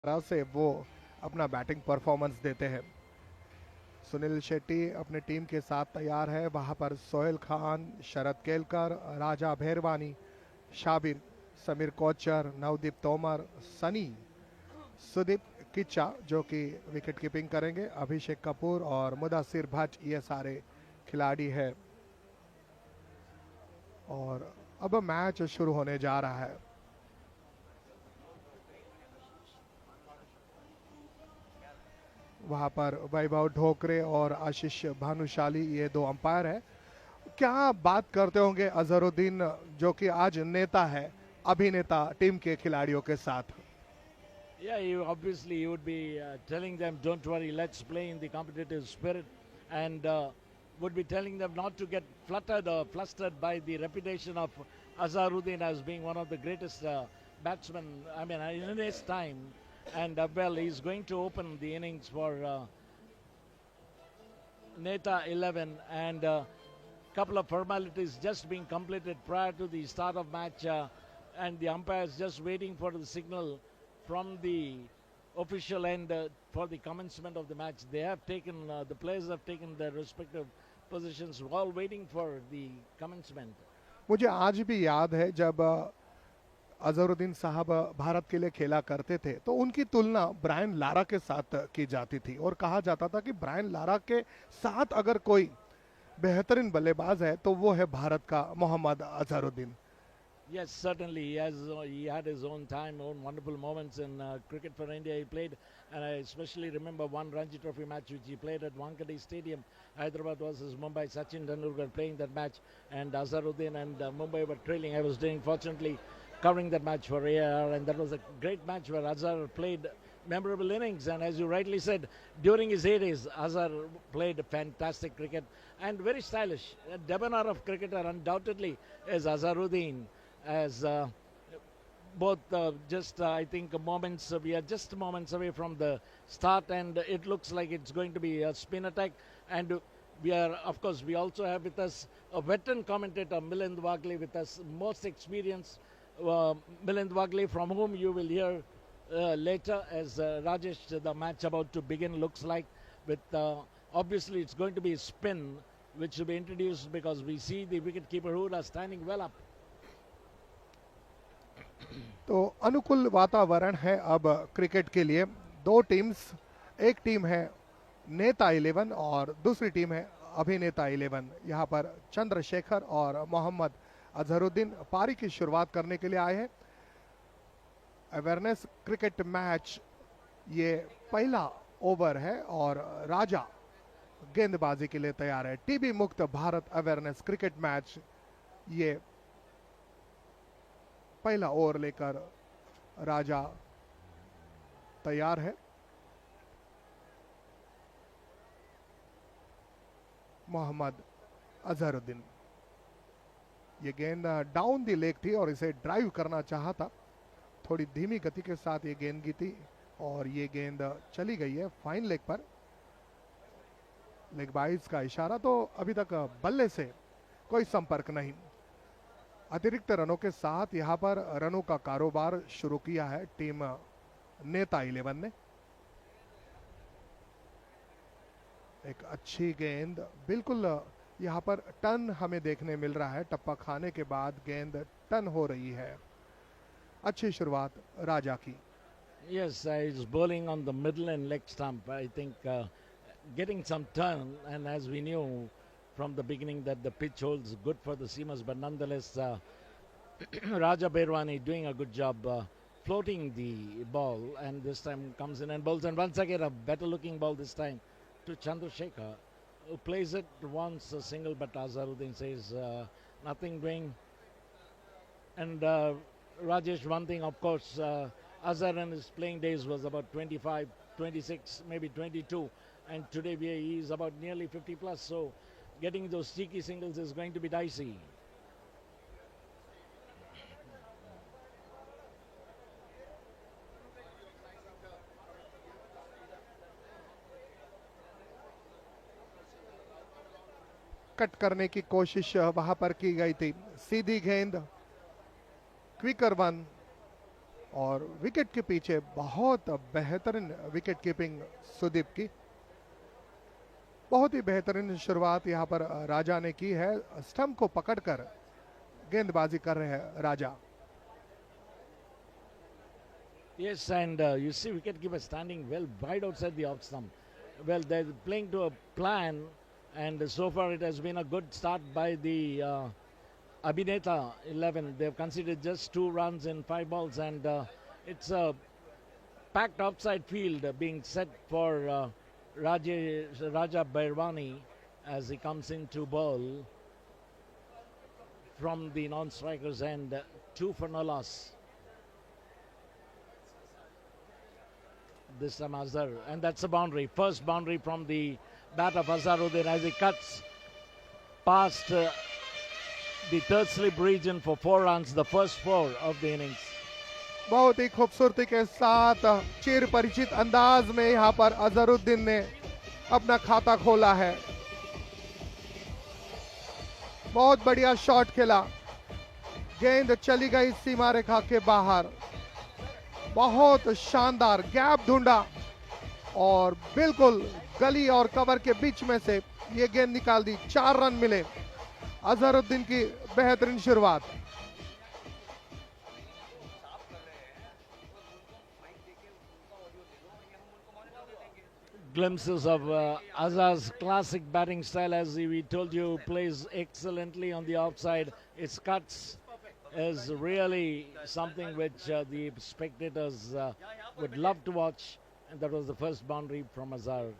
तरह से वो अपना बैटिंग परफॉर्मेंस देते हैं। सुनील शेट्टी अपने टीम के साथ तैयार है। वहां पर सोहेल खान, शरद केलकर, राजा भेरवानी, शाबिर, समीर कोचर, नवदीप तोमर, सनी, सुदीप किच्चा जो कि विकेट कीपिंग करेंगे, अभिषेक कपूर और मुदस्सिर भट्ट, ये सारे खिलाड़ी हैं। और अब मैच शुरू होने जा रहा है। वहां पर वैभव ढोकरे और आशीष भानुशाली, ये दो अंपायर है। क्या आप बात करते होंगे अजहरुद्दीन जो कि आज नेता है, अभिनेता टीम के खिलाड़ियों के साथ? Yeah, you would be telling them, don't worry, let's play in the competitive spirit, and would be telling them not to get fluttered or flustered by the reputation of Azharuddin as being one of the greatest batsmen, I mean, in his time. And well, he's going to open the innings for Neta 11, and couple of formalities just being completed prior to the start of match, and the umpires just waiting for the signal from the official end for the commencement of the match. They have taken, the players have taken their respective positions while waiting for the commencement. मुझे आज भी याद है जब अजहरुद्दीन साहब भारत के लिए खेला करते थे तो उनकी तुलना ब्रायन लारा के साथ की जाती थी और कहा जाता था कि ब्रायन लारा के साथ अगर कोई बेहतरीन बल्लेबाज है तो वो है भारत का Mohammad Azharuddin. Yes, certainly. He had his own time, own wonderful moments in cricket for India. He played, and I especially remember one Ranji Trophy match which he played at Wankhede Stadium, Hyderabad versus Mumbai. Sachin Tendulkar playing that match, and Azharuddin and Mumbai were trailing. I was doing, fortunately, covering that match for AR, and that was a great match where Azhar played memorable innings. And as you rightly said, during his heydays, Azhar played fantastic cricket and very stylish. A debonair of cricketer, undoubtedly, is Azharuddin. As both just I think moments, we are just moments away from the start, and it looks like it's going to be a spin attack. And we are, of course, we also have with us a veteran commentator, Milind Wagle, with us, most experienced Milind Wagle, from whom you will hear later as Rajesh, the match about to begin looks like. With obviously it's going to be spin, which will be introduced because we see the wicketkeeper who are standing well up. तो अनुकूल वातावरण है अब cricket के लिए। दो teams, एक team है नेता 11 और दूसरी टीम है अभिनेता 11। यहाँ पर चंद्रशेखर और मोहम्मद अजहरुद्दीन पारी की शुरुआत करने के लिए आए हैं। अवेयरनेस क्रिकेट मैच, ये पहला ओवर है और राजा गेंदबाजी के लिए तैयार है। टीबी मुक्त भारत अवेयरनेस क्रिकेट मैच, ये पहला ओवर लेकर राजा तैयार है। मोहम्मद अजहरुद्दीन, ये गेंद डाउन दी लेग थी और इसे ड्राइव करना चाहा था। थोड़ी धीमी गति के साथ ये गेंद की थी और ये गेंद चली गई है फाइन लेग पर। लेग बाइज का इशारा, तो अभी तक बल्ले से कोई संपर्क नहीं। अतिरिक्त रनों के साथ यहां पर रनों का कारोबार शुरू किया है टीम नेता 11 ने। एक अच्छी गेंद, बिल्कुल यहां पर टर्न हमें देखने मिल रहा है। टप्पा खाने के बाद गेंद टर्न हो रही है। अच्छी शुरुआत राजा की। Yes, he's bowling on the middle and leg stump. I think getting some turn, and as we knew from the beginning that the pitch holds good for the seamers, but nonetheless, Raja Berwani doing a good job floating the ball, and this time comes in and bowls, and once again a better looking ball this time to Chandrasekhar, who plays it once a single, but Azharuddin says nothing doing. And Rajesh, one thing, of course, Azhar in his playing days was about 25, 26, maybe 22, and today he is about nearly 50 plus, so getting those cheeky singles is going to be dicey. Cut करने की कोशिश वहां पर की गई थी। सीधी गेंद, quicker one, और विकेट के पीछे बहुत बेहतरीन विकेट कीपिंग सुदीप की। बहुत ही बेहतरीन शुरुआत यहाँ पर राजा ने की है। स्टंप को पकड़कर गेंदबाजी कर रहे हैं राजा। Yes, and you see wicketkeeper standing well wide outside the off stump. Well, they're playing to a plan, and so far it has been a good start by the Abhineta 11. They've conceded just 2 runs in 5 balls, and it's a packed offside field being set for Raja Bairwani as he comes into ball from the non-strikers end. 2 for no loss. This time Azhar, and that's a boundary. First boundary from the bat of Azharuddin as he cuts past the third slip region for 4 runs, the first 4 of the innings. बहुत ही खूबसूरती के साथ चिर परिचित अंदाज में यहाँ पर अजहरुद्दीन ने अपना खाता खोला है। बहुत बढ़िया शॉट खेला, गेंद चली गई सीमा रेखा के बाहर। बहुत शानदार गैप ढूंढा और बिल्कुल गली और कवर के बीच में से ये गेंद निकाल दी। 4 रन मिले। अजहरुद्दीन की बेहतरीन शुरुआत। Glimpses of Azhar's classic batting style, as we told you, plays excellently on the outside. Its cuts is really something which the spectators would love to watch, and that was the first boundary from Azhar.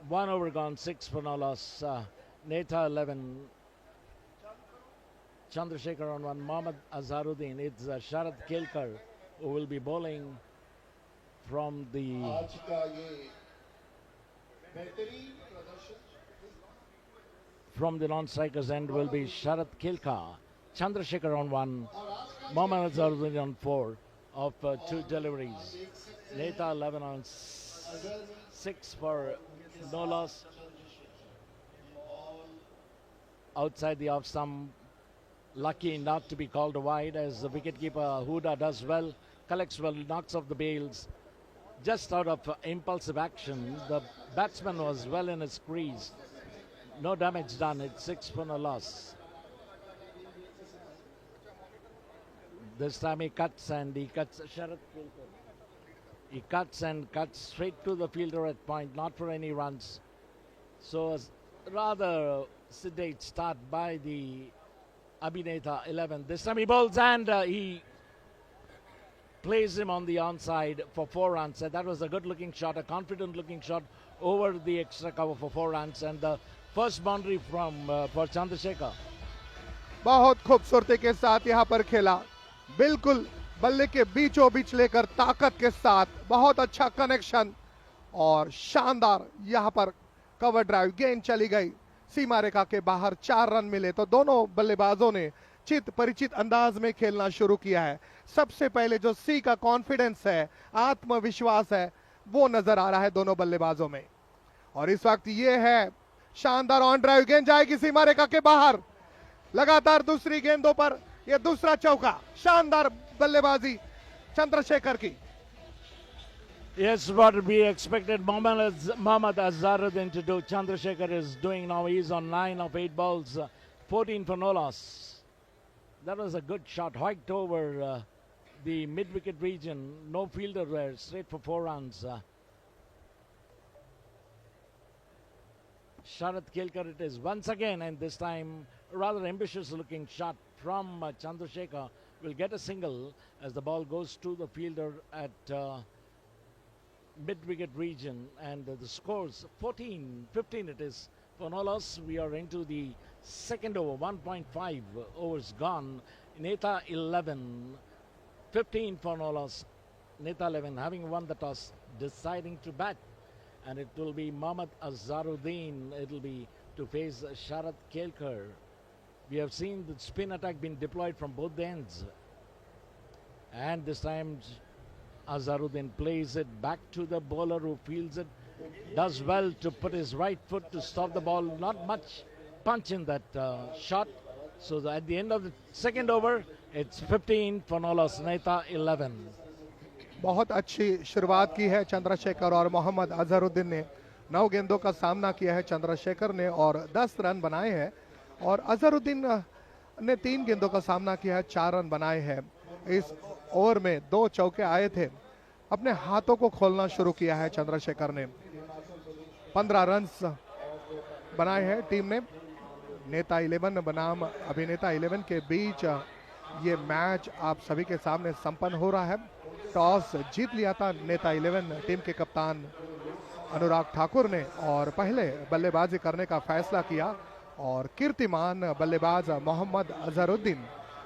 One over gone, 6 for no loss. Neta 11. Chandrasekhar on 1. Mohammad Azharuddin. It's Sharad Kelkar who will be bowling from the non-strikers end will be Sharad Kelkar. Chandrasekhar on 1. Mohammad Azharuddin on 4 of 2 deliveries. Neta 11 on 6 for no loss. Outside the off stump, lucky not to be called wide as the wicketkeeper Huda does well, collects well, knocks off the bails. Just out of impulsive action, the batsman was well in his crease. No damage done, it's 6 for no loss. This time he cuts and he cuts Sharad Kelkar. He cuts and cuts straight to the fielder at point, not for any runs. So a rather sedate start by the Abhineta 11. This time he bowls and he plays him on the onside for 4 runs. And that was a good looking shot, a confident looking shot over the extra cover for 4 runs. And the first boundary from for Chandrasekhar. बहुत खूबसूरती के साथ यहाँ पर खेला, बिल्कुल बल्ले के बीचों बीच लेकर ताकत के साथ। बहुत अच्छा कनेक्शन और शानदार यहाँ पर कवर ड्राइव। गेंद चली गई सीमा रेखा के बाहर। 4 रन मिले। तो दोनों बल्लेबाजों ने चित परिचित अंदाज में खेलना शुरू किया है। सबसे पहले जो सी का कॉन्फिडेंस है, आत्मविश्वास है, वो नजर आ रहा है दोनों बल्लेबाजों में। और इस वक्त ये है शानदार ऑन ड्राइव, गेंद जाएगी सीमा रेखा के बाहर। लगातार दूसरी गेंदों पर ये दूसरा चौका। शानदार बल्लेबाजी चंद्रशेखर की। Yes, what we expected Mohammad Azharuddin to do, Chandrasekhar is doing now. He's on 9 of 8 balls, 14 for no loss. That was a good shot, hiked over the mid-wicket region. No fielder there, straight for 4 runs. Sharad Kelkar it is once again, and this time rather ambitious looking shot from Chandrasekhar. Will get a single as the ball goes to the fielder at mid-wicket region, and the scores 14-15 it is for no loss. We are into the second over, 1.5 overs gone. Neta 11, 15 for no loss. Neta 11 having won the toss, deciding to bat, and it will be Mohammad Azharuddin. It will be to face Sharad Kelkar. We have seen the spin attack being deployed from both ends, and this time Azharuddin plays it back to the bowler who fields it, does well to put his right foot to stop the ball. Not much punch in that shot. So at the end of the second over, it's 15 for Nolos, Neta 11. बहुत अच्छी शुरुआत की है चंद्रशेखर और मोहम्मद अजहरुद्दीन ने। 9 गेंदों का सामना किया है चंद्रशेखर ने और 10 रन बनाए हैं, और अजहरुद्दीन ने 3 गेंदों का सामना किया है, 4 रन बनाए हैं। इस ओवर में 2 चौके आए थे। अपने हाथों को खोलना शुरू किया है चंद्रशेखर ने। 15 रन बनाए हैं टीम ने। नेता 11 बनाम अभिनेता 11 के बीच ये मैच आप सभी के सामने संपन्न हो रहा है। टॉस जीत लिया था नेता 11 टीम के कप्तान अनुराग ठाकुर ने और पहले बल्लेबाजी करने का फैसला किया, और कीर्तिमान बल्लेबाज मोहम्मद अजहरुद्दीन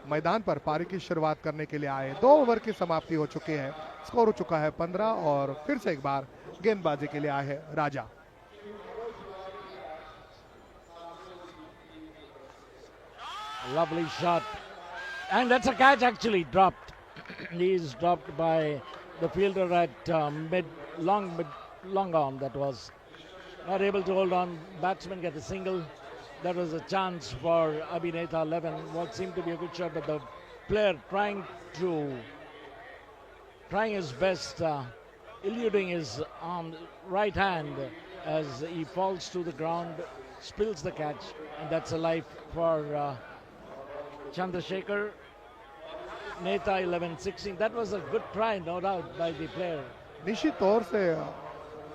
मैदान पर पारी की शुरुआत करने के लिए आए। 2 ओवर की समाप्ति हो चुकी है, स्कोर हो चुका है 15, और फिर से एक बार गेंदबाजी के लिए आए हैं राजा। Lovely shot, and that's a catch actually dropped. He's dropped by the fielder at long arm. That was not able to hold on. Batsman get a single. That was a chance for Abhineta 11. What seemed to be a good shot, but the player trying his best, eluding his arm, right hand as he falls to the ground, spills the catch, and that's a life for Chandrasekhar. Neta 11-16. That was a good try, no doubt, by the player. निश्चित तौर से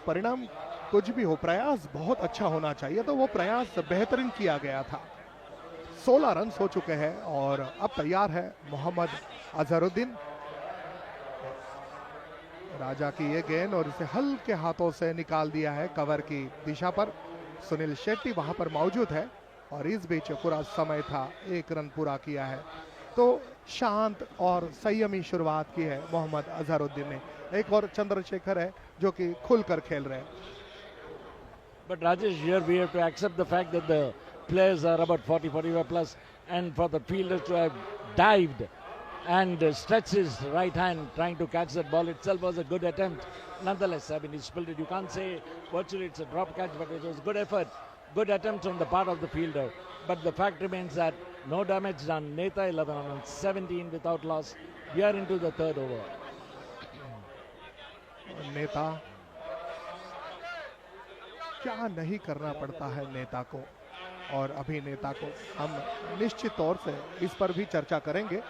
परिणाम कुछ भी हो, प्रयास बहुत अच्छा होना चाहिए, तो वो प्रयास बेहतरीन किया गया था। 16 रन हो चुके हैं और अब तैयार है मोहम्मद अजहरुद्दीन। राजा की ये गेंद और इसे हल्के हाथों से निकाल दिया है कवर की दिशा पर। सुनील शेट्टी वहां पर मौजूद है और इस बीच पूरा समय था, 1 रन पूरा किया है। तो शांत और संयमी शुरुआत की है मोहम्मद अजहरुद्दीन ने। एक और चंद्रशेखर है जो कि खुलकर खेल रहे हैं। But Rajesh, here we have to accept the fact that the players are about 40-45 plus, and for the fielder to have dived and stretched his right hand trying to catch that ball itself was a good attempt. Nonetheless, I mean, he spilled it. You can't say virtually it's a drop catch, but it was good effort, good attempt on the part of the fielder. But the fact remains that no damage done. Neta 11 on 17 without loss. We are into the third over. नेता क्या नहीं करना पड़ता है नेता को और अभिनेता को, हम निश्चित तौर से इस पर भी चर्चा करेंगे।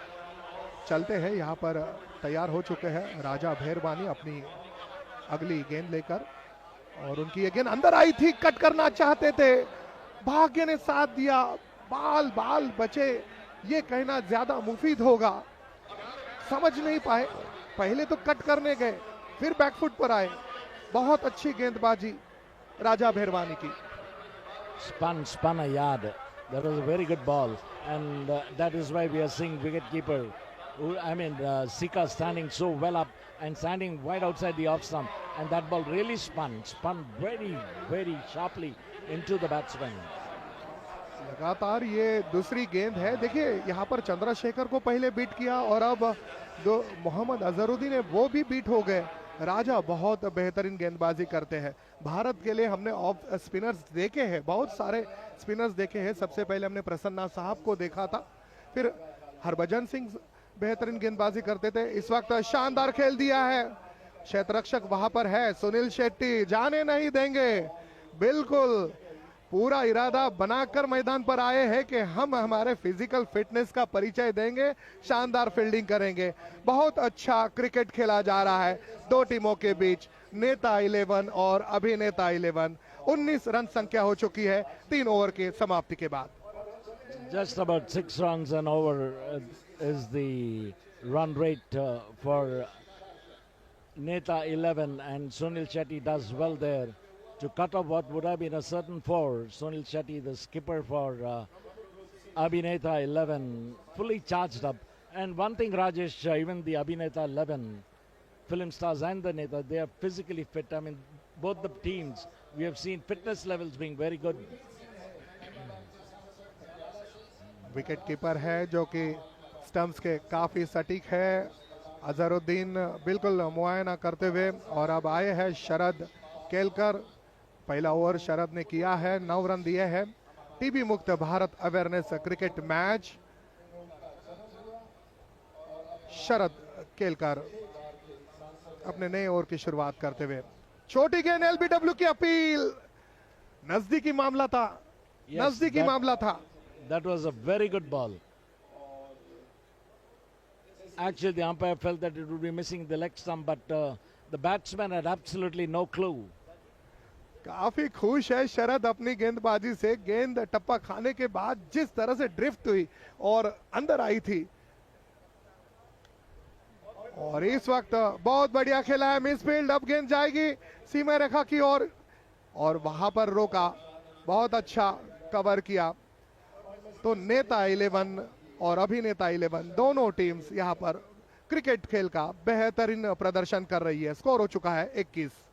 चलते हैं, यहाँ पर तैयार हो चुके हैं राजा भेरवानी अपनी अगली गेंद लेकर, और उनकी ये गेंद अंदर आई थी, कट करना चाहते थे, भाग्य ने साथ दिया, बाल बचे, ये कहना ज्यादा मुफीद होगा। समझ नहीं पाए, पहले तो कट करने गए, फिर बैकफुट पर आए। बहुत अच्छी गेंदबाजी राजा भेरवानी की। Spun a yard. That was a very good ball, and that is why we are seeing wicketkeeper, Sika standing so well up and standing wide outside the off stump, and that ball really spun very, very sharply into the batsman. लगातार ये दूसरी गेंद है। देखिए यहाँ पर चंद्रशेखर को पहले बीट किया और अब जो मोहम्मद अजहरुद्दीन है वो भी बीट हो गए। राजा बहुत बेहतरीन गेंदबाजी करते हैं। भारत के लिए हमने ऑफ स्पिनर्स देखे हैं, बहुत सारे स्पिनर्स देखे हैं। सबसे पहले हमने प्रसन्ना साहब को देखा था, फिर हरभजन सिंह बेहतरीन गेंदबाजी करते थे। इस वक्त शानदार खेल दिया है, क्षेत्ररक्षक वहां पर है सुनील शेट्टी, जाने नहीं देंगे। बिल्कुल पूरा इरादा बनाकर मैदान पर आए हैं कि हम हमारे फिजिकल फिटनेस का परिचय देंगे, शानदार फील्डिंग करेंगे। बहुत अच्छा क्रिकेट खेला जा रहा है दो टीमों के बीच। नेता 11 और अभिनेता 11। 19 रन संख्या हो चुकी है 3 ओवर के समाप्ति के बाद। Just about 6 runs and over is the run rate for Neta 11, and Sunil Shetty does well there to cut off what would have been a certain 4. Sunil Shetty, the skipper for Abhineta 11, fully charged up. And one thing, Rajesh, even the Abhineta 11 film stars and the Neta, they are physically fit. I mean, both the teams, we have seen fitness levels being very good. Wicket keeper है जो कि stumps के काफी सटीक है। अजहरुद्दीन बिल्कुल मुआयना करते हुए, और अब आए हैं शरद केलकर। पहला ओवर शरद ने किया है, 9 रन दिए हैं टीबी मुक्त Bharat awareness cricket match. Sharad Kelkar अपने नए ओवर की शुरुआत करते हुए, छोटी गेंद, एलबीडब्ल्यू की अपील, नजदीकी मामला था, नजदीकी मामला था। That was a very good ball. Actually, the umpire felt that it would be missing the leg stump, but the batsman had absolutely no clue. काफी खुश है शरद अपनी गेंदबाजी से। गेंद टप्पा खाने के बाद जिस तरह से ड्रिफ्ट हुई और अंदर आई थी, और इस वक्त बहुत बढ़िया खेला है मिसफील्ड। अब गेंद जाएगी सीमा रेखा की ओर और वहां पर रोका, बहुत अच्छा कवर किया। तो नेता 11 और अभिनेता 11 दोनों टीम्स यहां पर क्रिकेट खेल का बेहतरीन प्रदर्शन कर रही है। स्कोर हो चुका है 21।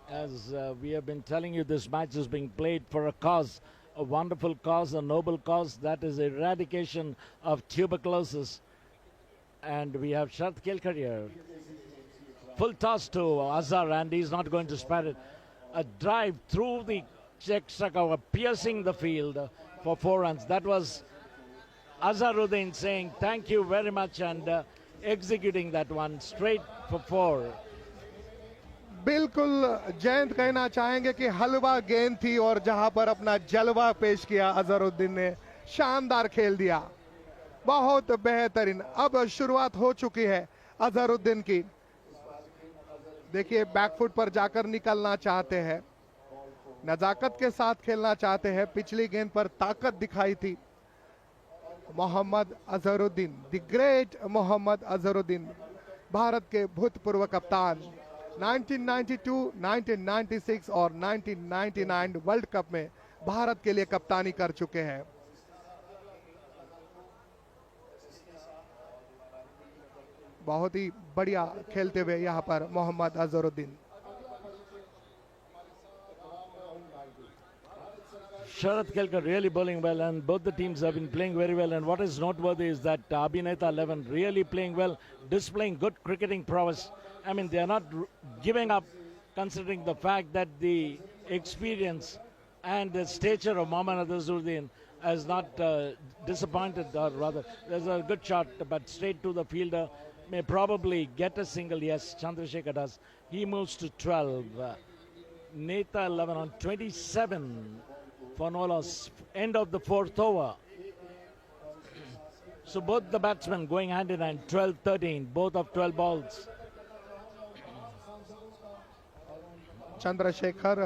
As we have been telling you, this match is being played for a cause, a wonderful cause, a noble cause, that is eradication of tuberculosis. And we have Sharath Kelkar here. Full toss to Azhar, and he's not going to spare it. A drive through the extra cover, piercing the field for 4 runs. That was Azharuddin saying thank you very much and executing that one straight for 4. बिल्कुल जयंत कहना चाहेंगे कि हलवा गेंद थी और जहां पर अपना जलवा पेश किया अजहरुद्दीन ने, शानदार खेल दिया, बहुत बेहतरीन। अब शुरुआत हो चुकी है अजहरुद्दीन की। देखिए बैकफुट पर जाकर निकलना चाहते हैं, नजाकत के साथ खेलना चाहते हैं। पिछली गेंद पर ताकत दिखाई थी मोहम्मद अजहरुद्दीन, द ग्रेट मोहम्मद अजहरुद्दीन, भारत के भूतपूर्व कप्तान। 1992, 1996 और 1999 वर्ल्ड कप में भारत के लिए कप्तानी कर चुके हैं। बहुत ही बढ़िया खेलते हुए यहां पर Mohammad Azharuddin. Sharath Kelkar really bowling well, and both the teams have been playing very well. And what is noteworthy is that Abhineta 11 really playing well, displaying good cricketing prowess. I mean, they are not giving up, considering the fact that the experience and the stature of Mohammad Azharuddin has not disappointed, or rather, there's a good shot, but straight to the fielder, may probably get a single. Yes, Chandrasekhar does. He moves to 12. Neta 11 on 27 for no loss. End of the 4th over. So both the batsmen going hand in hand, 12-13, both of 12 balls. Chandrashekhar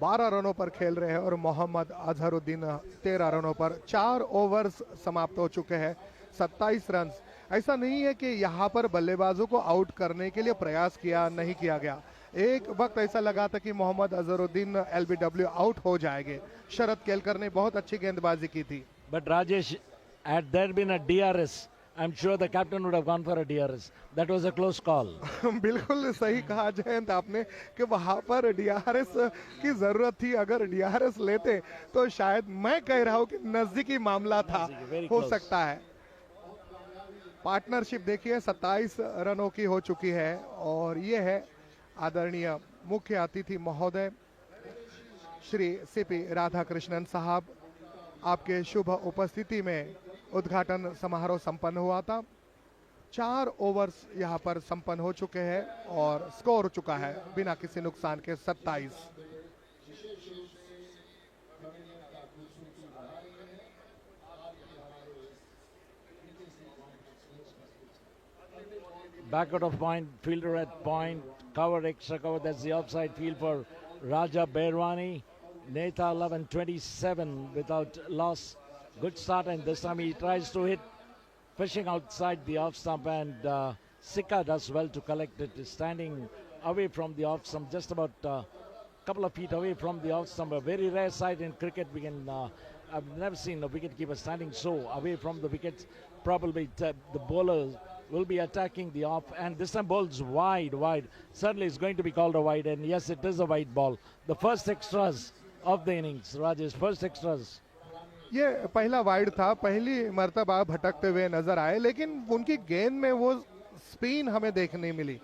12 रनों पर खेल रहे हैं और मोहम्मद अजहरुद्दीन 13 रनों पर। 4 overs समाप्त हो चुके हैं, 27 रन। ऐसा नहीं है कि यहाँ पर बल्लेबाजों को आउट करने के लिए प्रयास किया नहीं किया गया। एक वक्त ऐसा लगा था कि मोहम्मद अजहरुद्दीन एलबीडब्ल्यू आउट हो जाएंगे। शरद केलकर ने बहुत अच्छी गेंदबाजी की थी। But Rajesh, had there been a DRS, I'm sure the captain would have gone for a DRS. That was a close call. बिल्कुल सही कहा जयंत आपने कि वहां पर डीआरएस की जरूरत थी। अगर डीआरएस लेते तो शायद, मैं कह रहा हूं कि नजदीकी मामला था, हो सकता है। पार्टनरशिप देखिए 27 रनों की हो चुकी है और ये है आदरणीय मुख्य अतिथि महोदय श्री सीपी राधाकृष्णन साहब, आपके शुभ उपस्थिति में उद्घाटन समारोह संपन्न हुआ था। 4 ओवर्स यहां पर संपन्न हो चुके हैं और स्कोर हो चुका है बिना किसी नुकसान के 27। Back out of point, fielder at point, cover, extra cover. That's the offside field for Raja Bairwani. Neta 11-27 without loss. Good start, and this time he tries to hit, fishing outside the off stump, and Sika does well to collect it. He's standing away from the off stump, just about a couple of feet away from the off stump. A very rare sight in cricket. I've never seen a wicketkeeper standing so away from the wickets. Probably the bowlers will be attacking the off, and this time bowls wide. Certainly it's going to be called a wide, and yes, it is a wide ball. The first extras of the innings, Rajesh, first extras. ये पहला wide था, पहली मर्तबा भटकते हुए नजर आए, लेकिन उनकी गेंद में वो स्पिन हमें देखने मिली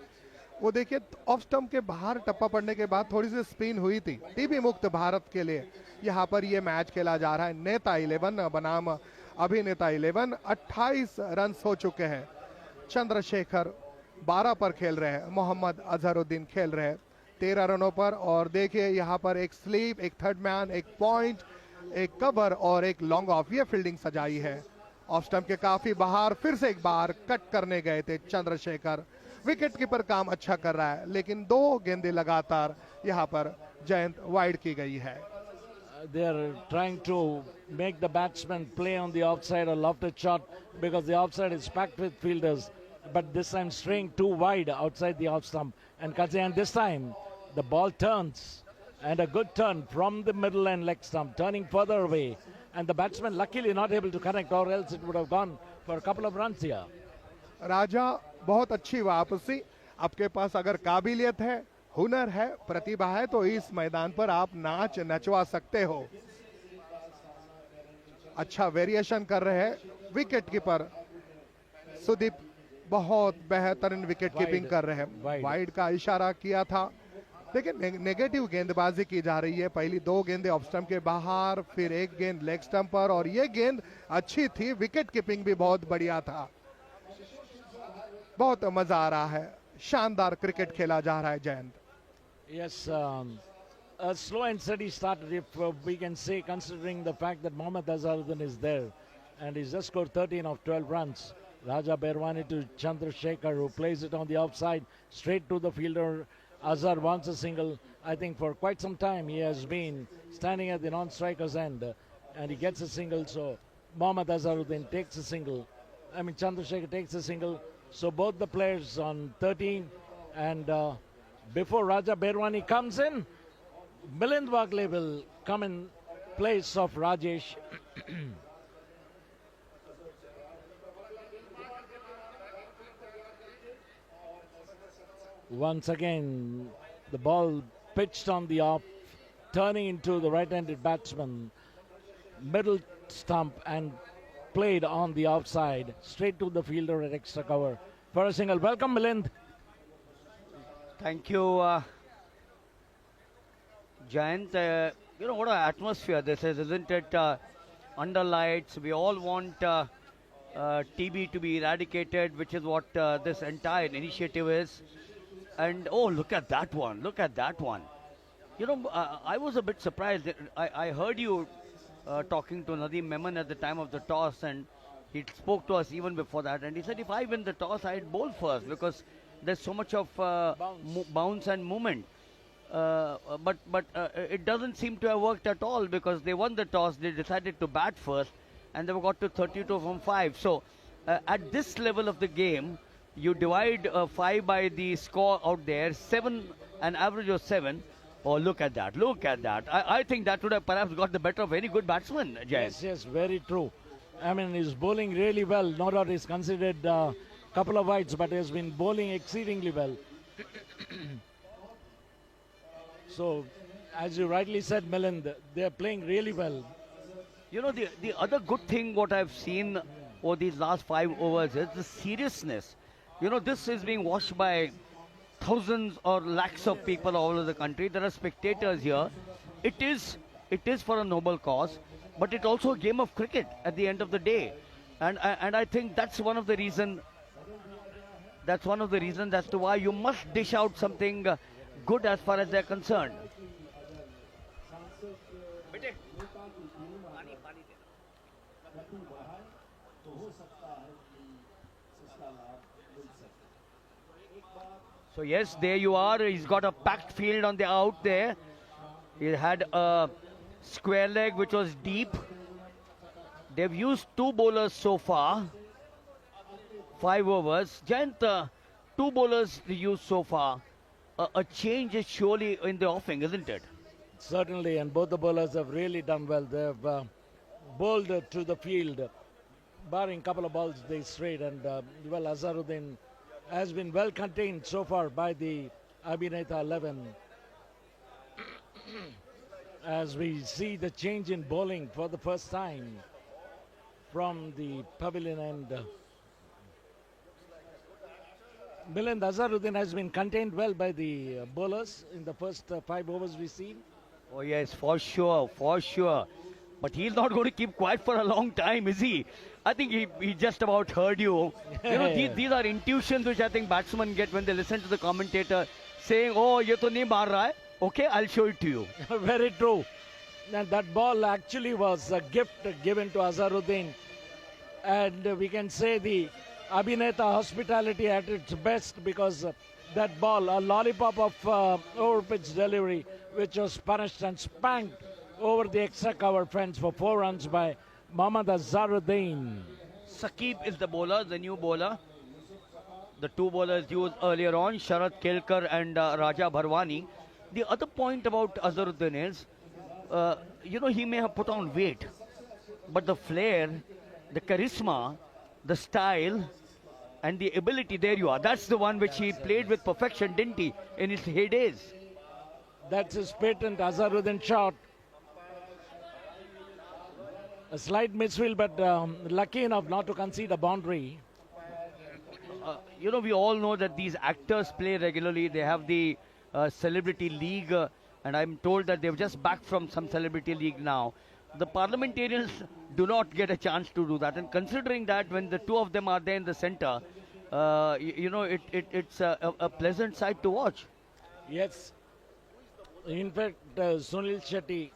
वो देखिए ऑफ स्टंप के बाहर टप्पा पड़ने के बाद थोड़ी सी स्पिन हुई थी। टीबी मुक्त भारत के लिए यहाँ पर ये मैच खेला जा रहा है। नेता 11 बनाम अभिनेता 11, 28 रन हो चुके हैं। चंद्रशेखर 12 पर खेल रहे हैं, मोहम्मद अजहरुद्दीन खेल रहे हैं 13 रनों पर। और देखिए यहाँ पर एक स्लीप, एक थर्ड मैन, एक पॉइंट, एक कवर और एक लॉन्ग ऑफ, ये फील्डिंग सजाई है। ऑफ स्टंप के काफी बाहर फिर से एक बार कट करने गए थे चंद्रशेखर। विकेट कीपर काम अच्छा कर रहा है, लेकिन 2 गेंदें लगातार यहाँ पर जयंत वाइड की गई है। They are trying to make the batsman play on the offside or lofted shot because the offside is packed with fielders. But this time straying too wide outside the off stump. And this time the ball turns, and a good turn from the middle and leg stump, turning further away. And the batsman luckily not able to connect, or else it would have gone for a couple of runs here. राजा बहुत अच्छी वापसी। आपके पास अगर काबिलियत है, हुनर है, प्रतिभा है, तो इस मैदान पर आप नाच नचवा सकते हो। अच्छा वेरिएशन कर रहे हैं विकेट कीपर सुदीप, बहुत बेहतरीन विकेट कीपिंग कर रहे हैं। वाइड का इशारा किया था। देखिए नेगेटिव गेंदबाजी की जा रही है। पहली 2 गेंदें ऑफ स्टंप के बाहर, फिर एक गेंद लेग स्टंप पर, और ये गेंद अच्छी थी। विकेट कीपिंग भी बहुत बढ़िया था। बहुत मजा आ रहा है, शानदार क्रिकेट खेला जा रहा है Jayant. Yes, a slow and steady start, if we can say, considering the fact that Mohammad Azharuddin is there and he's just scored 13 of 12 runs. Raja Berwani to Chandrasekhar, who plays it on the outside straight to the fielder. Azhar wants a single. I think for quite some time he has been standing at the non-striker's end, and he gets a single. So Mohammad Azharuddin takes a single. I mean Chandrasekhar takes a single. So both the players on 13, and before Raja Berwani comes in, Milind Wagle will come in place of Rajesh. Once again, the ball pitched on the off, turning into the right-handed batsman, middle stump, and played on the outside, straight to the fielder at extra cover for a single. Welcome, Milind. Thank you, Jayant. You know what an atmosphere this is, isn't it? Under lights, we all want TB to be eradicated, which is what this entire initiative is. And oh, look at that one! Look at that one! You know, I was a bit surprised. I heard you talking to Nadeem Memon at the time of the toss, and he spoke to us even before that. And he said, if I win the toss, I'd bowl first because there's so much of bounce and movement. But it doesn't seem to have worked at all because they won the toss, they decided to bat first, and they got to 32 from 5. So at this level of the game, you divide 5 by the score out there, 7, an average of 7. Oh, look at that, look at that. I think that would have perhaps got the better of any good batsman, Jay. Yes, very true. I mean, he's bowling really well. No doubt he's considered couple of wides, but he has been bowling exceedingly well. So, as you rightly said, Milind, they are playing really well. You know, the other good thing what I've seen over these last 5 overs is the seriousness. You know, this is being watched by thousands or lakhs of people all over the country. There are spectators here. It is for a noble cause, but it's also a game of cricket at the end of the day. And I think that's one of the reasons. That's one of the reasons as to why you must dish out something good as far as they're concerned. So yes, there you are. He's got a packed field on the out there. He had a square leg which was deep. They've used 2 bowlers so far. 5 overs. Jayant, 2 bowlers used so far. A change is surely in the offing, isn't it? Certainly, and both the bowlers have really done well. They've bowled to the field, barring a couple of balls they strayed, and well, Azharuddin has been well contained so far by the Abhineta 11. As we see the change in bowling for the first time from the pavilion end. Milind Azharuddin has been contained well by the bowlers in the first 5 overs we've seen. Oh yes, for sure, for sure. But he's not going to keep quiet for a long time, is he? I think he just about heard you. You know, these are intuitions which I think batsmen get when they listen to the commentator saying, oh, ye to nahi maar raha hai. Okay, I'll show it to you. Very true. And that ball actually was a gift given to Azharuddin. And we can say the Abhineta hospitality at its best, because that ball, a lollipop of over-pitch delivery, which was punished and spanked over the extra cover fence for 4 runs by Mohammad Azharuddin. Saqib is the bowler, the new bowler. The two bowlers used earlier on, Sharad Kelkar and Raja Bharwani. The other point about Azharuddin is, you know, he may have put on weight, but the flair, the charisma, the style, and the ability, there you are. That's the one which he played with perfection, didn't he, in his heydays? That's his patent Azharuddin shot. A slight misfield, but lucky enough not to concede a boundary. You know, we all know that these actors play regularly. They have the Celebrity League, and I'm told that they've just back from some Celebrity League now. The parliamentarians do not get a chance to do that. And considering that when the two of them are there in the center, you know, it's a pleasant sight to watch. Yes. In fact, Sunil Shetty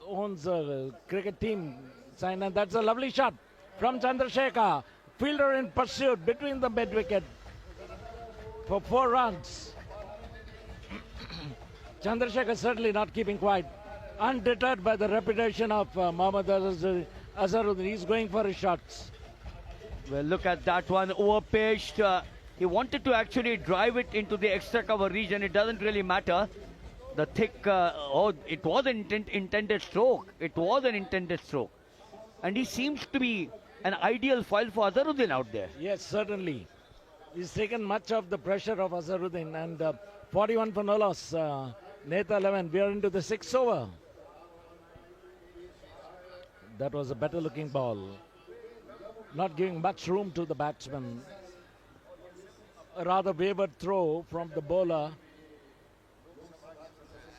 owns a cricket team, and that's a lovely shot from Chandrasekhar. Fielder in pursuit between the mid wicket for 4 runs. Chandrasekhar certainly not keeping quiet. Undeterred by the reputation of Mohammad Azharuddin. He's going for his shots. Well, look at that one, overpitched. He wanted to actually drive it into the extra cover region. It doesn't really matter. The thick, it was an intended stroke. It was an intended stroke. And he seems to be an ideal foil for Azharuddin out there. Yes, certainly. He's taken much of the pressure of Azharuddin, and 41 for no loss. Netha 11, we are into the 6th over. That was a better looking ball. Not giving much room to the batsman. A rather wayward throw from the bowler.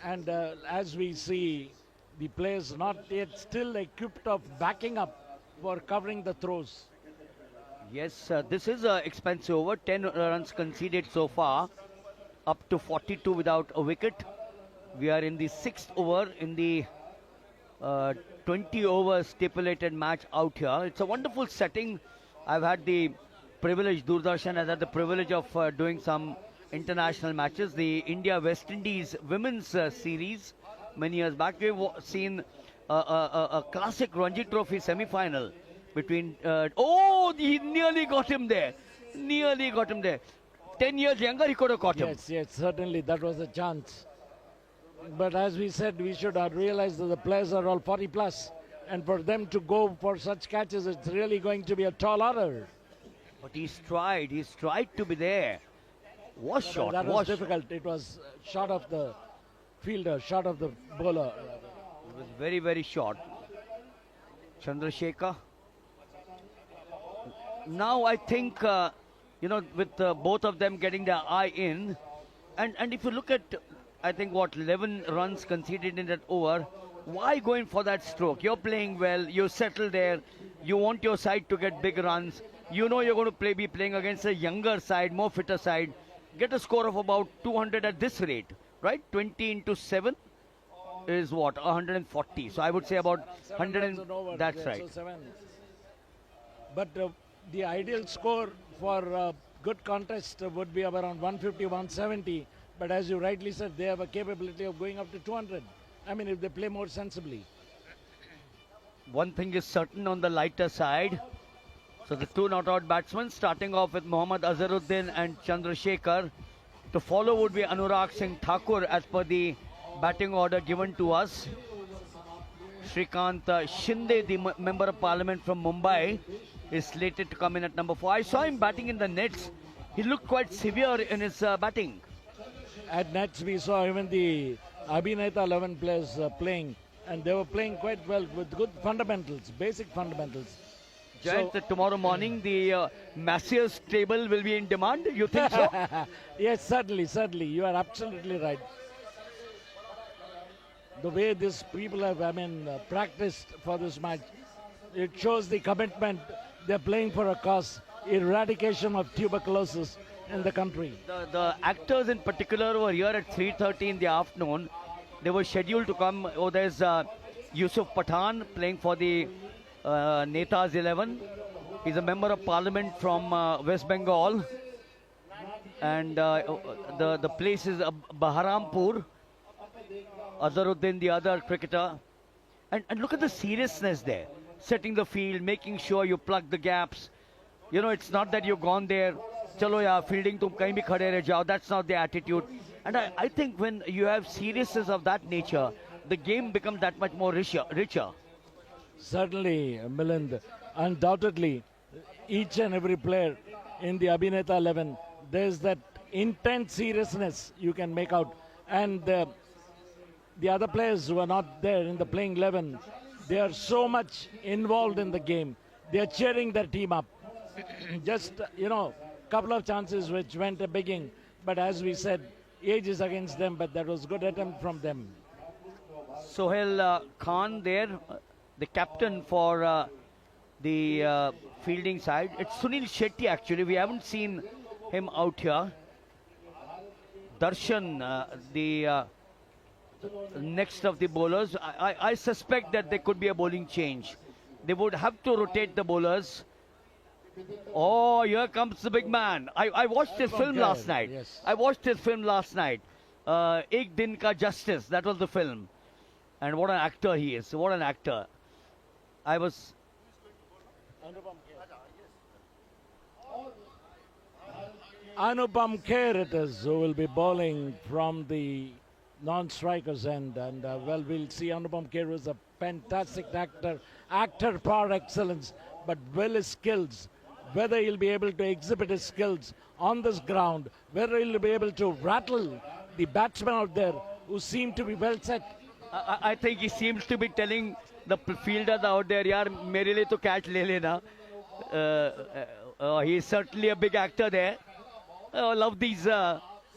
And as we see, the players not yet still equipped of backing up for covering the throws. Yes, this is an expensive over. 10 runs conceded so far. Up to 42 without a wicket. We are in the 6th over in the 20 over stipulated match out here. It's a wonderful setting. I've had the privilege, Doordarshan has had the privilege of doing some international matches. The India-West Indies women's series many years back. We've seen a classic Ranji Trophy semi-final between... he nearly got him there. Nearly got him there. 10 years younger, he could have caught him. Yes, certainly that was a chance. But as we said, we should realize that the players are all 40 plus. And for them to go for such catches, it's really going to be a tall order. But he's tried to be there. Was shot. That was difficult. It was shot of the fielder, shot of the bowler. It was very, very short. Chandrasekhar. Now I think, you know, with both of them getting their eye in, and if you look at, I think, 11 runs conceded in that over, why going for that stroke? You're playing well, you settle there, you want your side to get big runs, you know you're going to be playing against a younger side, more fitter side, get a score of about 200 at this rate, right? 20 into 7 is what? 140. So I would say about 100, that's right. So 7. But the ideal score for a good contest would be around 150, 170. But as you rightly said, they have a capability of going up to 200. I mean, if they play more sensibly. One thing is certain on the lighter side. So the two not-out batsmen, starting off with Mohammad Azharuddin and Chandrasekhar. To follow would be Anurag Singh Thakur as per the batting order given to us. Shrikant Shinde, the Member of Parliament from Mumbai, is slated to come in at number 4. I saw him batting in the nets. He looked quite severe in his batting. At nets, we saw even the Abhineta 11 players playing, and they were playing quite well with good fundamentals, basic fundamentals. Jayant, that tomorrow morning the Massiers table will be in demand. You think so? Yes, certainly. You are absolutely right. The way these people have, practiced for this match, it shows the commitment. They're playing for a cause, eradication of tuberculosis in the country. The actors in particular were here at 3:30 in the afternoon. They were scheduled to come. Oh, there's Yusuf Pathan playing for the Netas 11. He's a member of parliament from West Bengal. And the place is Baharampur. Azharuddin, the other cricketer. And look at the seriousness there. Setting the field, making sure you plug the gaps. You know, it's not that you've gone there, chalo ya, fielding tum kahin bhi khade reh jao. That's not the attitude. And I think when you have seriousness of that nature, the game becomes that much more richer. Certainly, Milind. Undoubtedly, each and every player in the Abhineta 11, there's that intense seriousness you can make out. And the other players who are not there in the playing 11, they are so much involved in the game. They are cheering their team up. Just, couple of chances which went a begging. But as we said, age is against them, but that was good attempt from them. Sohail Khan there, the captain for the fielding side. It's Sunil Shetty actually. We haven't seen him out here. Darshan, the next of the bowlers. I suspect that there could be a bowling change. They would have to rotate the bowlers. Oh, here comes the big man. I watched his film last night. Yes. I watched his film last night. Ek Din Ka Justice. That was the film. And what an actor he is. What an actor. I was... Anupam Kher it is who will be bowling from the non-strikers end. And we'll see Anupam Kher is a fantastic actor par excellence, but well skills. Whether he'll be able to exhibit his skills on this ground, whether he'll be able to rattle the batsmen out there who seem to be well set. I think he seems to be telling the fielders out there, yaar, mere liye to catch le lena. He is certainly a big actor there. I love these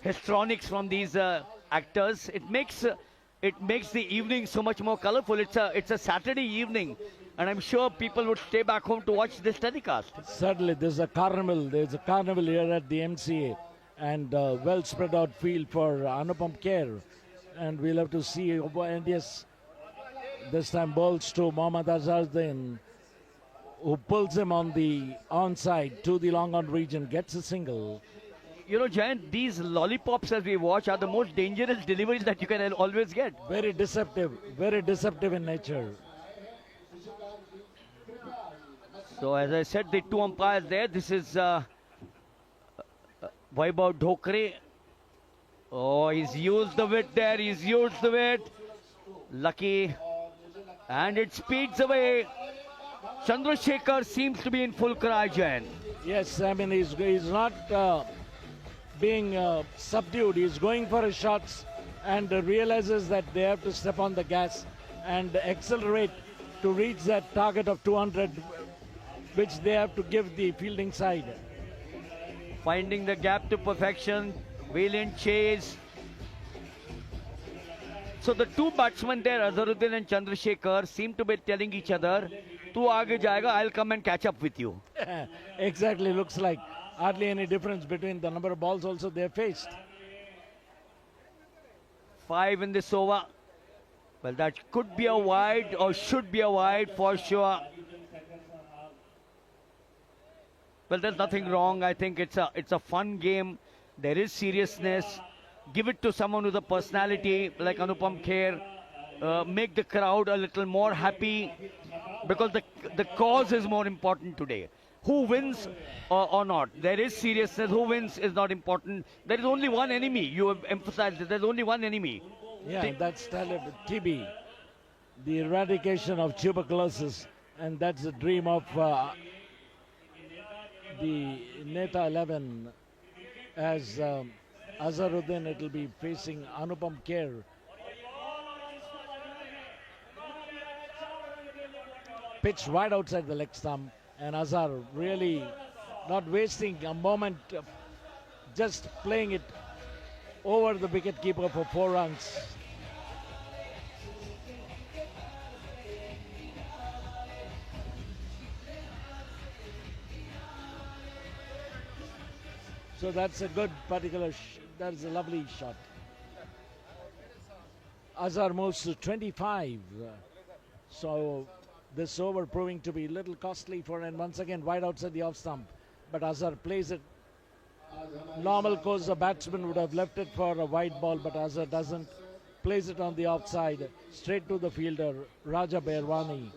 histrionics from these actors. It makes the evening so much more colorful. It's a Saturday evening, and I'm sure people would stay back home to watch this telecast. Certainly, there's a carnival. There's a carnival here at the MCA, and well spread out field for Anupam Kher. And we'll have to see India's this time balls to Mohammad Azharuddin, who pulls him on the onside to the long on region, gets a single. You know, Jayant, these lollipops as we watch are the most dangerous deliveries that you can always get. Very deceptive in nature. So as I said, the two umpires there, this is Vaibhav Dhokre. Oh, he's used the width there, he's used the width. Lucky. And it speeds away. Chandrasekhar seems to be in full cry, Jayant. Yes, I mean, he's not being subdued. He's going for his shots and realizes that they have to step on the gas and accelerate to reach that target of 200, which they have to give the fielding side. Finding the gap to perfection. Valiant chase. So the two batsmen there, Azharuddin and Chandrasekhar, seem to be telling each other, "Tu aage jayega, I'll come and catch up with you." Exactly, looks like hardly any difference between the number of balls also they have faced. 5 in this over. Well, that could be a wide or should be a wide for sure. Well, there's nothing wrong. I think it's a fun game. There is seriousness. Give it to someone with a personality like Anupam Kher. Make the crowd a little more happy, because the cause is more important today. Who wins or not? There is seriousness. Who wins is not important. There is only one enemy. You have emphasized that there's only one enemy. Yeah, that's TB, the eradication of tuberculosis, and that's the dream of the Neta 11. As Azharuddin, it will be facing Anupam Kher. Pitched wide outside the leg stump. And Azhar really not wasting a moment, just playing it over the wicketkeeper for 4 runs. So that's a good particular, that's a lovely shot. Azhar moves to 25. So this over proving to be a little costly for, and once again wide outside the off stump. But Azhar plays it. Normal course, the batsman would have left it for a wide ball, but Azhar doesn't. Plays it on the offside, straight to the fielder, Raja Behrwani.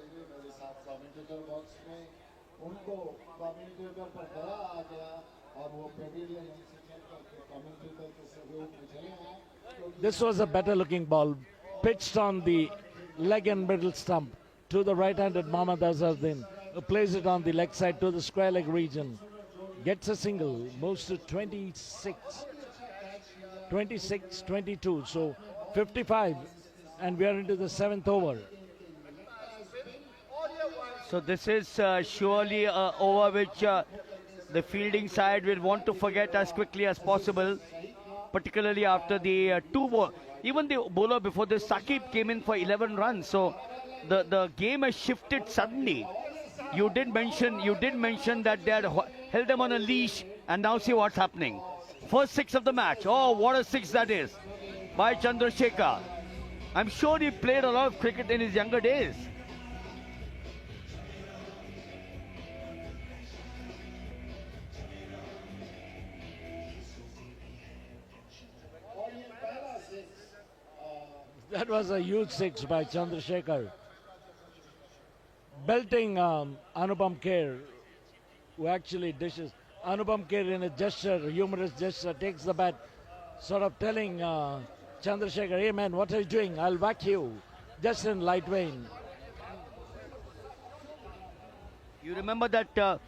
This was a better looking ball, pitched on the leg and middle stump to the right-handed Mohammad Azharuddin, who plays it on the leg side to the square leg region. Gets a single, moves to 26, 22, so 55, and we are into the 7th over. So this is surely an over which the fielding side will want to forget as quickly as possible, particularly after the even the bowler before this, Saqib, came in for 11 runs. So the game has shifted suddenly. You did mention that they had held them on a leash, and now see what's happening. First 6 of the match. Oh, what a 6 that is by Chandrasekhar. I'm sure he played a lot of cricket in his younger days. That was a huge 6 by Chandrasekhar. Belting Anupam Kher, who actually dishes. Anupam Kher in a gesture, humorous gesture, takes the bat, sort of telling Chandrasekhar, hey man, what are you doing? I'll whack you. Just in light vein. You remember that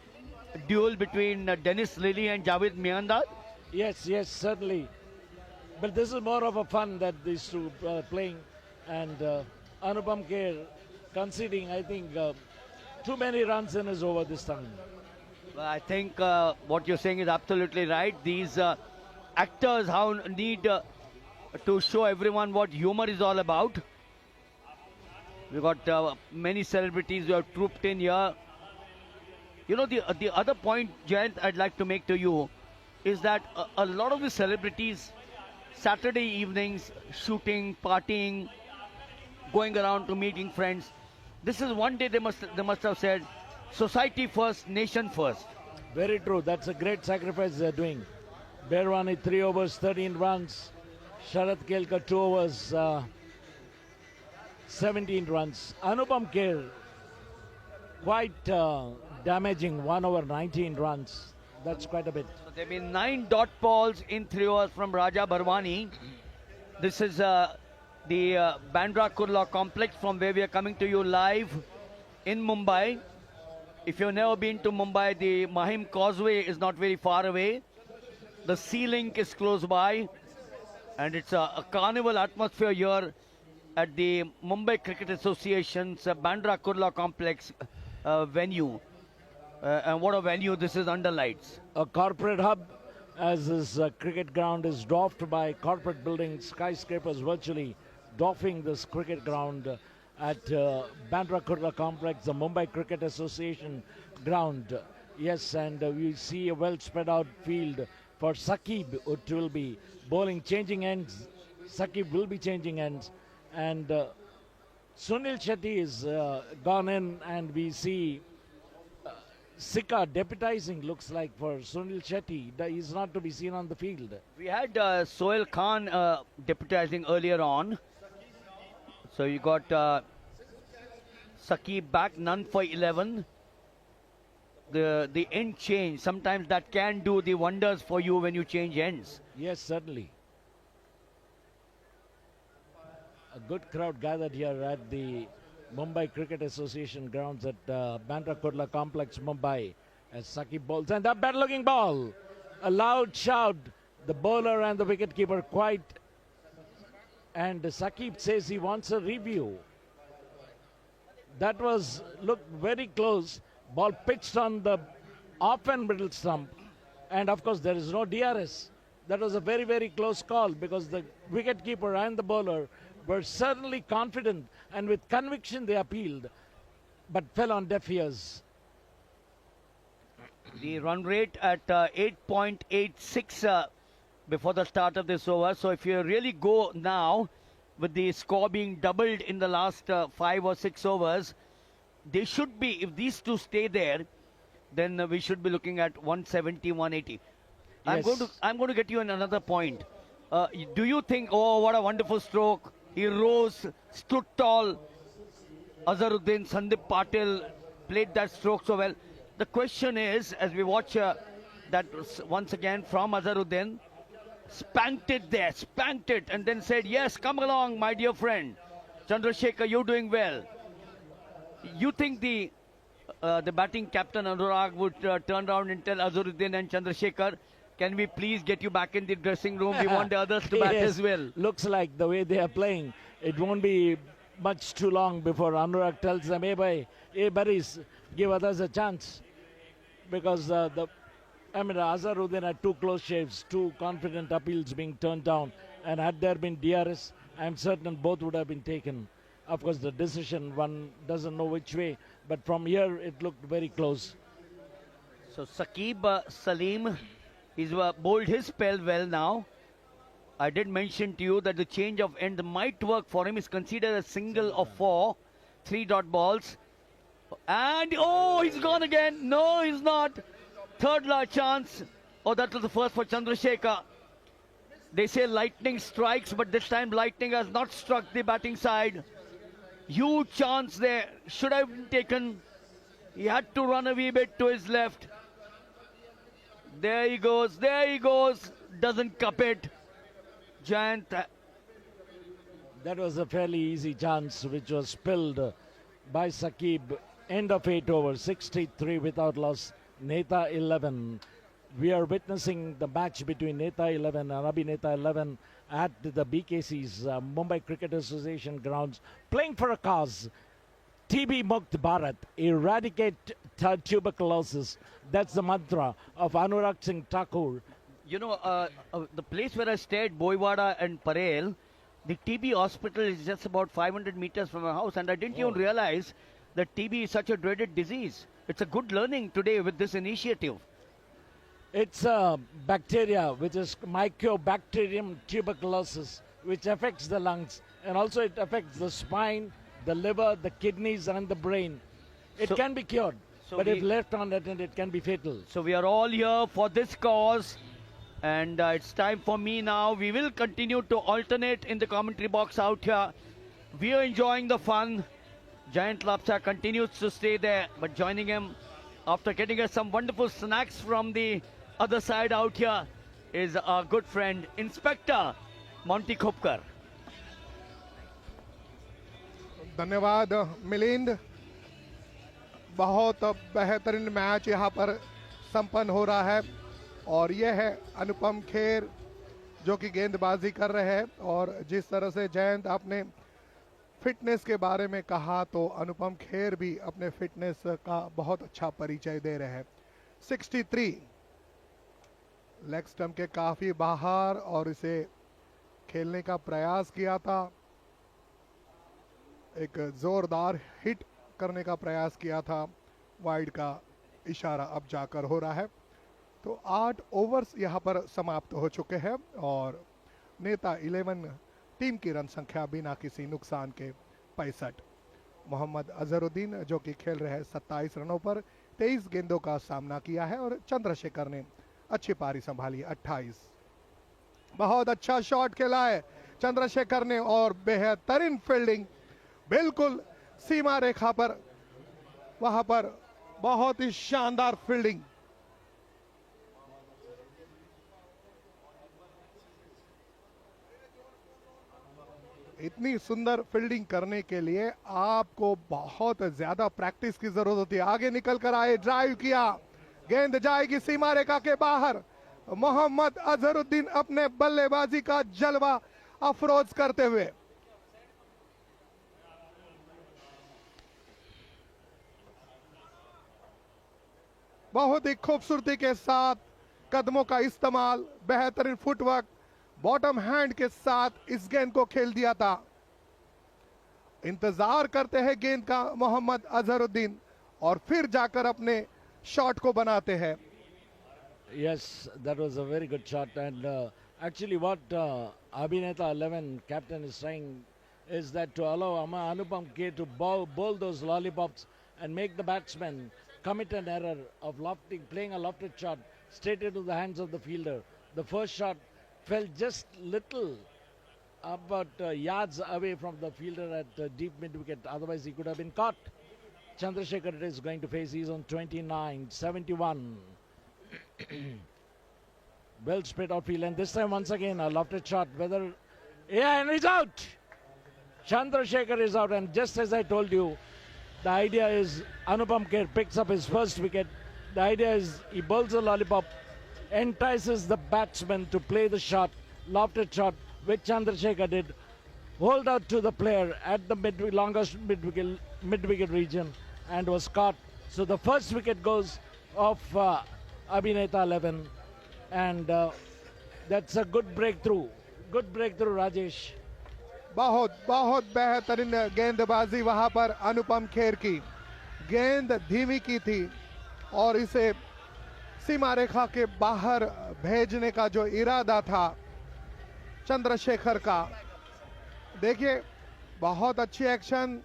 duel between Dennis Lilly and Javed Miandar? Yes, certainly. But this is more of a fun that these two playing, and Anupam Kher conceding, I think, too many runs in his over this time. Well, I think what you're saying is absolutely right. These actors need to show everyone what humor is all about. We've got many celebrities who have trooped in here. You know, the other point, Jayant, I'd like to make to you is that a lot of the celebrities, Saturday evenings, shooting, partying, going around to meeting friends. This is one day they must have said, society first, nation first. Very true. That's a great sacrifice they're doing. Behrwani 3 overs, 13 runs. Sharat Kelkar 2 overs, 17 runs. Anupam Kher quite damaging, 1 over 19 runs. That's quite a bit. So there have been 9 dot balls in 3 overs from Raja Behrwani. This is the Bandra Kurla complex from where we are coming to you live in Mumbai. If you've never been to Mumbai, the Mahim Causeway is not very far away. The Sea Link is close by, and it's a carnival atmosphere here at the Mumbai Cricket Association's Bandra Kurla complex venue. And what a venue this is under lights. A corporate hub, as this cricket ground is dwarfed by corporate buildings, skyscrapers virtually dwarfing this cricket ground at Bandra Kurla complex, the Mumbai Cricket Association ground. Yes, and we see a well spread out field for Saqib, which will be bowling, changing ends. Saqib will be changing ends. And Sunil Shetty is gone in, and we see Sikka deputizing, looks like, for Sunil Shetty. He's not to be seen on the field. We had Sohail Khan deputizing earlier on. So you got Saqib back, none for 11. The end change, sometimes that can do the wonders for you when you change ends. Yes, certainly. A good crowd gathered here at the Mumbai Cricket Association grounds at Bandra Kurla Complex, Mumbai, as Saqib bowls. And that bad looking ball. A loud shout. The bowler and the wicketkeeper quite. And Saqib says he wants a review. That was, looked very close, Ball pitched on the off and middle stump, and of course there is no DRS. That was a very, very close call because the wicketkeeper and the bowler were certainly confident, and with conviction they appealed, but fell on deaf ears. The run rate at 8.86 before the start of this over. So if you really go now, with the score being doubled in the last 5 or 6 overs, they should be, if these two stay there, then we should be looking at 170, 180. Yes. I'm going to get you in another point. Do you think, oh, what a wonderful stroke. He rose, stood tall. Azharuddin, Sandeep Patil played that stroke so well. The question is, as we watch that once again from Azharuddin, spanked it there, spanked it, and then said, yes, come along, my dear friend. Chandrasekhar, you're doing well. You think the batting captain Anurag would turn around and tell Azharuddin and Chandrasekhar, can we please get you back in the dressing room? We want the others to bat Yes, as well. Looks like the way they are playing, it won't be much too long before Anurag tells them, hey buddies, give others a chance. Because Azharuddin had 2 close shaves, 2 confident appeals being turned down, and had there been DRS, I'm certain both would have been taken. Of course, the decision, one doesn't know which way, but from here it looked very close. So Saqib Salim, he's bowled his spell well now. I did mention to you that the change of end might work for him. He's considered a single of 4, 3 dot balls. And, oh, he's gone again. No, he's not. Third chance. Oh, that was the first for Chandrasekhar. They say lightning strikes, but this time lightning has not struck the batting side. Huge chance there. Should have been taken. He had to run a wee bit to his left. There he goes. There he goes. Doesn't cup it. Jayant. That was a fairly easy chance which was spilled by Saqib. End of 8 overs, 63 without loss. Neta 11. We are witnessing the match between Neta 11 and Abhineta 11 at the BKC's Mumbai Cricket Association grounds, playing for a cause. TB Mukt Bharat, eradicate tuberculosis. That's the mantra of Anurag Singh Thakur. You know, the place where I stayed, Boiwada and Parel, the TB hospital is just about 500 meters from my house, and I didn't even realize that TB is such a dreaded disease. It's a good learning today with this initiative. It's a bacteria which is Mycobacterium tuberculosis, which affects the lungs, and also it affects the spine, the liver, the kidneys, and the brain. It can be cured, but if left unattended, it can be fatal. So we are all here for this cause, and it's time for me now. We will continue to alternate in the commentary box out here. We are enjoying the fun. Jayant Lapsa continues to stay there, but joining him after getting us some wonderful snacks from the other side out here is our good friend Inspector Monty Khopkar. धन्यवाद मिलिंद। बहुत बेहतरीन match यहाँ पर संपन्न हो रहा है और यह है अनुपम खेर जो कि गेंदबाजी कर रहे हैं। और जिस तरह से जयंत आपने फिटनेस के बारे में कहा तो अनुपम खेर भी अपने फिटनेस का बहुत अच्छा परिचय दे रहे हैं। 63 लेग स्टंप के काफी बाहर और इसे खेलने का प्रयास किया था, एक जोरदार हिट करने का प्रयास किया था, वाइड का इशारा अब जाकर हो रहा है। तो 8 ओवर्स यहां पर समाप्त हो चुके हैं और नेता 11 टीम की रन संख्या बिना किसी नुकसान के 65। मोहम्मद अजहरुद्दीन जो कि खेल रहे हैं 27 रनों पर 23 गेंदों का सामना किया है और चंद्रशेखर ने अच्छी पारी संभाली 28। बहुत अच्छा शॉट खेला है चंद्रशेखर ने और बेहतरीन फील्डिंग, बिल्कुल सीमा रेखा पर, वहां पर बहुत ही शानदार फील्डिंग। इतनी सुंदर फील्डिंग करने के लिए आपको बहुत ज्यादा प्रैक्टिस की जरूरत होती है। आगे निकल कर आए, ड्राइव किया, गेंद जाएगी सीमा रेखा के बाहर। मोहम्मद अजहरुद्दीन अपने बल्लेबाजी का जलवा अफरोज करते हुए बहुत ही खूबसूरती के साथ कदमों का इस्तेमाल, बेहतरीन फुटवर्क, बॉटम हैंड के साथ इस गेंद को खेल दिया था। इंतजार करते हैं गेंद का मोहम्मद अजहरुद्दीन और फिर जाकर अपने शॉट को बनाते हैं। Yes, that was a very good shot. And actually, what Abhineta 11 captain is saying is that to allow Anupam K to bowl those lollipops and make the batsman commit an error of playing a lofted shot straight into the hands of the fielder. The first shot fell just little about yards away from the fielder at deep mid wicket. Otherwise, he could have been caught. Chandrasekhar is going to face. He's on 29, 71. Well spread outfield, and this time once again a lofted shot. And he's out. Chandrasekhar is out, and just as I told you, the idea is Anupam Kher picks up his first wicket. The idea is he bowls a lollipop, entices the batsman to play the shot, lofted shot, which Chandrasekhar did. Hold out to the player at the longest mid-wicket region and was caught. So the first wicket goes off Abhineta 11, and that's a good breakthrough. Good breakthrough, Rajesh. बहुत बहुत बेहतरीन गेंदबाजी वहां पर अनुपम खेर की। गेंद धीमी की थी और इसे सीमा रेखा के बाहर भेजने का जो इरादा था चंद्रशेखर का, देखिए बहुत अच्छी एक्शन,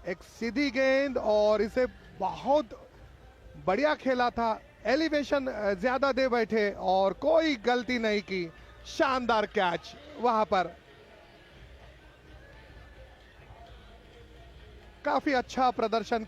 एक सीधी गेंद और इसे बहुत बढ़िया खेला था। एलिवेशन ज्यादा दे बैठे और कोई गलती नहीं की। शानदार कैच वहां पर, काफी अच्छा प्रदर्शन